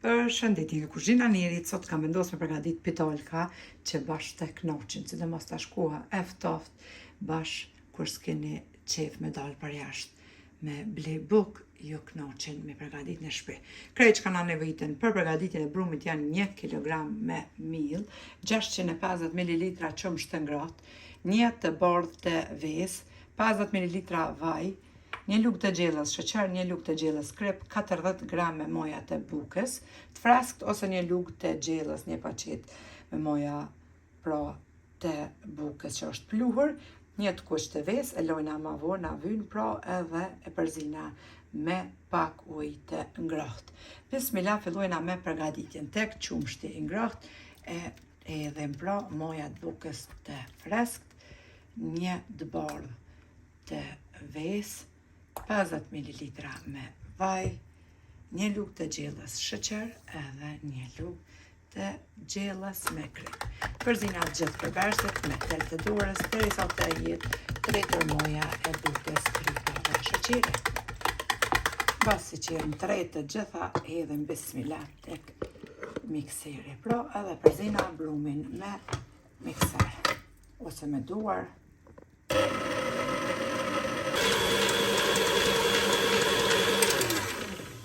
Përshëndetje nga kuzhina e Nerit, sot kam vendosur me përgatit pitolka që bashkë të knoqin, sidomos tash koha e ftoftë, bashkë kur s'keni qef me dalë për jashtë me ble buk, ju knoqin me përgatit në shtëpi. Krejt që kanë nevojitën për përgatitjen e brumit janë 1 kg me miell, 650 ml qumësht të ngrohtë, 1 të bordhë të ves, 50 ml vaj, 1 lugë të gjellës sheqer, 1 lugë të gjellës krip, 40 gram me moja të bukës, të freskët ose 1 lugë të gjellës, 1 paqet me moja pra të bukës që është pluhur, 1 të kuq të ves, e lojna ma vonë, na vynë, pra edhe e përzina me pak ujë të ngrohtë. Bismillah, fillojna me përgatitjen. Tek qumshti i ngrohtë e edhem pra moja të bukës të freskët, 1 të bardhë të ves, 50 ml me vaj, 1 lugë të gjellës sheqer edhe 1 lugë të gjellës me krip. Përzina gjithë përbërësit me tel të dorës derisa të jetë tretër moja e bukës, kripa dhe sheqeri. Pasi që janë tretë gjitha, hedhem bismillah tek mikseri. Pra edhe përzina brumin me mikser ose me duar.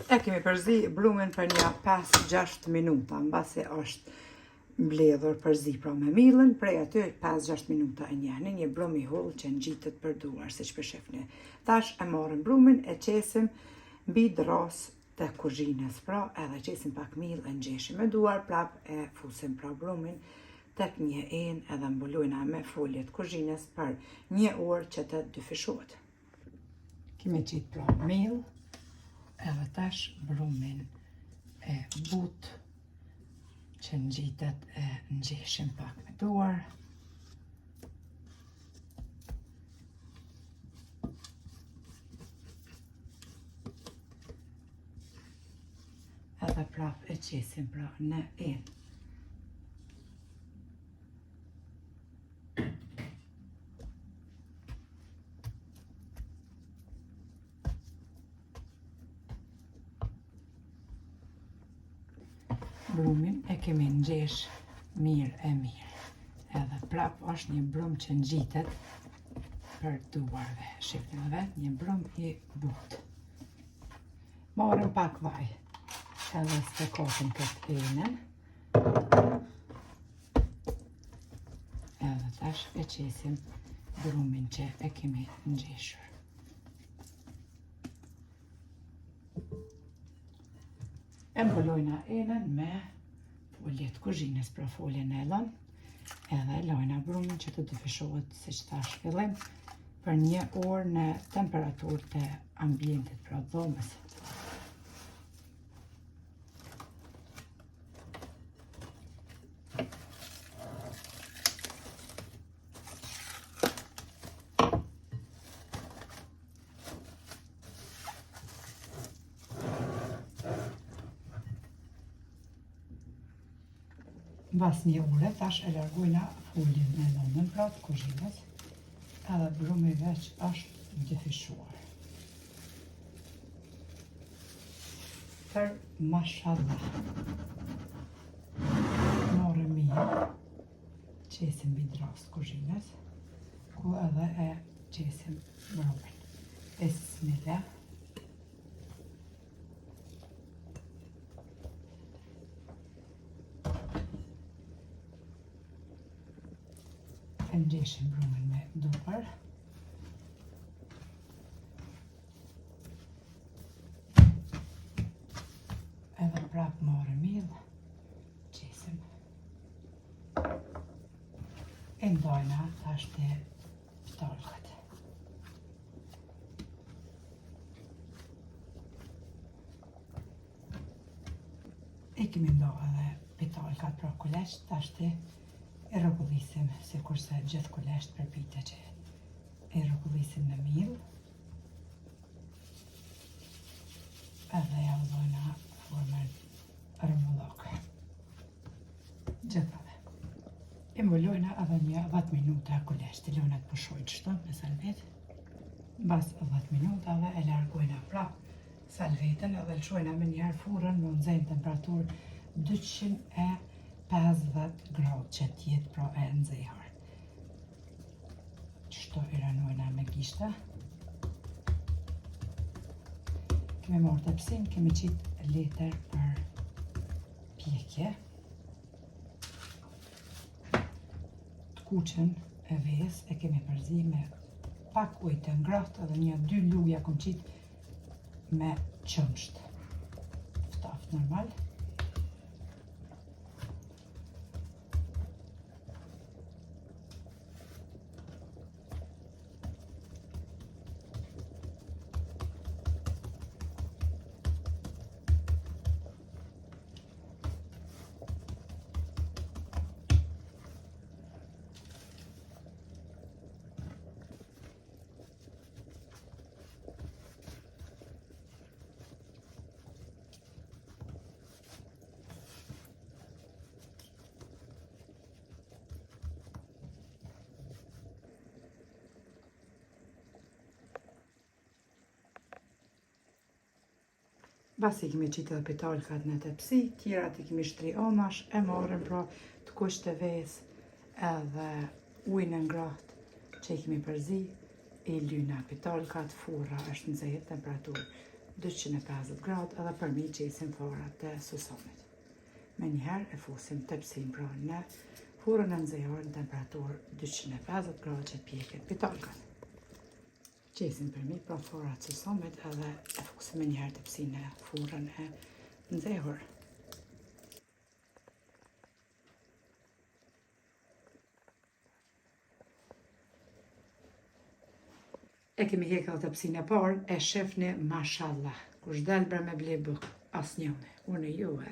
E kemi përzi brumin për një 5-6 minuta, mbasi është mbledhur përzi pra me millën, prej aty 5-6 minuta e njehni, një brum i holl që ngjitet për duar, siç po shihni. Tash e marrim brumin, e qesim mbi dras të kuzhinës, pra edhe qesim pak miell, e ngjeshim me duar, prap e fusim pra brumin tek një enë edhe mbulojna me folje të kuzhinës për 1 orë që të dyfishohet. Kemi qit pra miell, edhe tash brumin e but që ngjitet e ngjeshim pak me duar. Edhe prap e qesim pra në enë. Brumin e kemi ngjesh mirë. Edhe prap është një brum që ngjitet për duarve. Shifni vetë, një brum i butë. Marrim pak vaj, edhe stekosim këtë enën. Edhe tash e qesim brumin që e kemi ngjeshur. E mbulojna enën me folje të kuzhinës, pra folje nylon, edhe lojna brumin që të dyfishohet, siç thash fillim, për 1 orë në temperaturë të ambientit, pra dhomës. Mbas 1 ore, tash e largojna foljen me nylonën pra të kuzhinës, edhe brumi veç është dyfishuar. Për mashallah. Marrim miell, qesim mbi dras të kuzhinës, ku edhe e qesim brumin. Bismillah. E ngjeshim brumin me duar. Edhe prap marrim miell, qesim. E ndajna tash te pitolkat. E kemi ndohë edhe pitolkat pra kuleç, tash te e rrogullisim, si kurse gjithë kulesht përpite që e rrogullisim në miell. Edhe ja udhojna formën rëmullok. Gjithave. E mbulojna edhe një 10 minuta kulesht, i lojna të pushojnë qëto me salvet. Mbas 10 minutave e largojna prap salvetën edhe lëshojna me njëherë furën më nxejnë temperaturë 250 gradë që tjetë pra e nxehur. Qështu i rënojna me gishta. Kemi marrë tepsin, kemi qitë letër për pjekje. Të kuqen e ves e kemi përzi me pak ujë të ngrohtë edhe 1-2 luja kom qitë me qëmsht. Ftaftë normal. Basi kemi qitë edhe pitalkat në tepsi, tjerat i kemi shtri onash, e marrën pra të kusht të ves edhe ujnë e ngrohtë që i kemi përzi, i lyna pitalkat, fura është nxehur temperaturë 250 gradë edhe përmi qesim forat të susomit. Me njëherë e fusim tepsin pra në furën e nxehur në temperaturë 250 gradë që pjeket pitalkat. Qesim përmi pra forat susomit edhe e fusim me njëherë tepsin e furën e nxehur. E kemi hekë dhe tepsin e parë, e shefni mashallah. Kush delber me ble buk, asnjëni, unë ju e.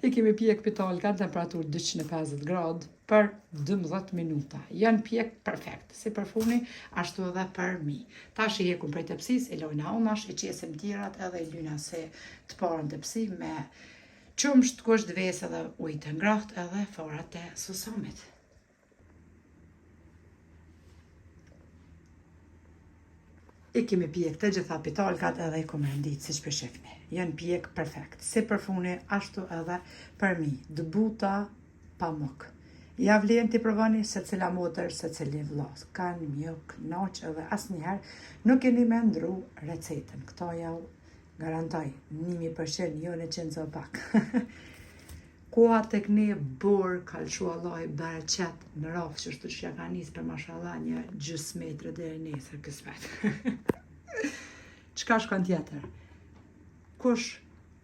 I kemi pjek pitalkat temperaturë 250 gradë për 12 minuta. Janë pjek perfekt, si për funi, ashtu edhe për mi. Tash i hekum prej tepsis, i lojna onash, i qesim tjerat edhe i lyna se të parën tepsi me qumsht, kusht ves edhe ujë të ngrohtë edhe forat e susomit. I kemi pjek të gjitha pitalkat edhe i kom rendit si që për shifni. Janë pjek perfekt, si për funi, ashtu edhe për mi. Dëbuta pa muk. Ja vlen t'i provoni se cila motër, se cili vllas. Kanë mjuk, naq edhe asnjëherë nuk keni me ndru recetën. Këto ja garantoj, 1000% jo në 100 pak. Koha tek ne borë, kalëshu Allah i bereqet në rafë që është që ka njësë për mashallah një gjys metre dhe nesër kësmet. Qka shkon tjetër? Kush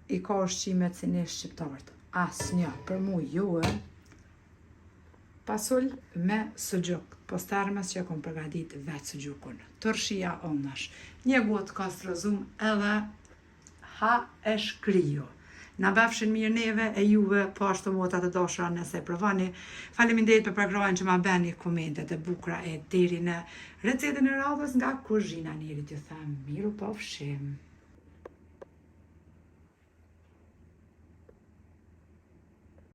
i ka ushqimet si ne shqiptarët? Asnjë, për mu juë, pasull me sugjuk, po starmes që kom përgadit vetë sugjukun. Tërshia onash, një gotë kastrozum edhe ha e shkriju. Na befshin mirë neve e juve, po ashtu motat e dashura nëse provoni. Faleminderit për programin që ma beni komentet e bukura e deri në recetën e radhës nga Kuzhina Nerit. Ju them miru pafshim.